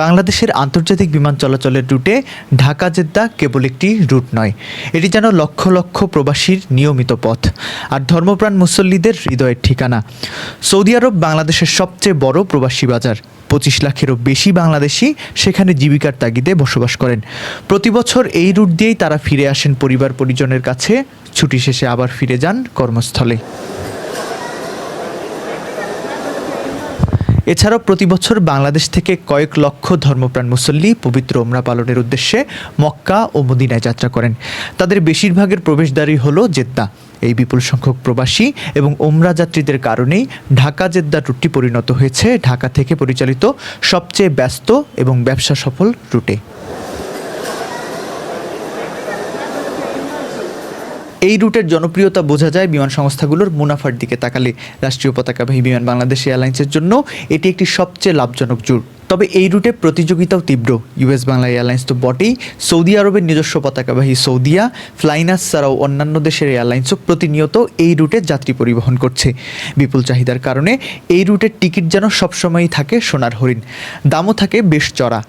বাংলাদেশের আন্তর্জাতিক বিমান চলাচলের রুটে ঢাকা জেদ্দা কেবল একটি রুট নয়, এটি যেন লক্ষ লক্ষ প্রবাসীর নিয়মিত পথ আর ধর্মপ্রাণ মুসল্লিদের হৃদয়ের ঠিকানা। সৌদি আরব বাংলাদেশের সবচেয়ে বড় প্রবাসী বাজার। 25 লাখেরও বেশি বাংলাদেশি সেখানে জীবিকার তাগিদে বসবাস করেন। প্রতি বছর এই রুট দিয়েই তারা ফিরে আসেন পরিবার পরিজনের কাছে, ছুটি শেষে আবার ফিরে যান কর্মস্থলে। এছাড়াও প্রতি বছর বাংলাদেশ থেকে কয়েক লক্ষ ধর্মপ্রাণ মুসল্লি পবিত্র ওমরা পালনের উদ্দেশ্যে মক্কা ও মদিনায় যাত্রা করেন। তাদের বেশিরভাগের প্রবেশদ্বারই হলো জেদ্দা। এই বিপুল সংখ্যক প্রবাসী এবং ওমরা যাত্রীদের কারণেই ঢাকা জেদ্দা রুটটি পরিণত হয়েছে ঢাকা থেকে পরিচালিত সবচেয়ে ব্যস্ত এবং ব্যবসা সফল রুটে। এই রুটের জনপ্রিয়তা বোঝা যায় বিমান সংস্থাগুলোর মুনাফার দিকে তাকালে। রাষ্ট্রীয় পতাকাবাহী বিমান বাংলাদেশ এয়ারলাইন্সের জন্য এটি একটি সবচেয়ে লাভজনক জুট। তবে এই রুটে প্রতিযোগিতাও তীব্র। ইউএস বাংলা এয়ারলাইন্স তো বটেই, সৌদি আরবের নিজস্ব পতাকাবাহী সৌদিয়া, ফ্লাইনাস ছাড়াও অন্যান্য দেশের এয়ারলাইন্সও প্রতিনিয়ত এই রুটে যাত্রী পরিবহন করছে। বিপুল চাহিদার কারণে এই রুটের টিকিট যেন সবসময়ই থাকে সোনার হরিণ, দামও থাকে বেশ চড়া।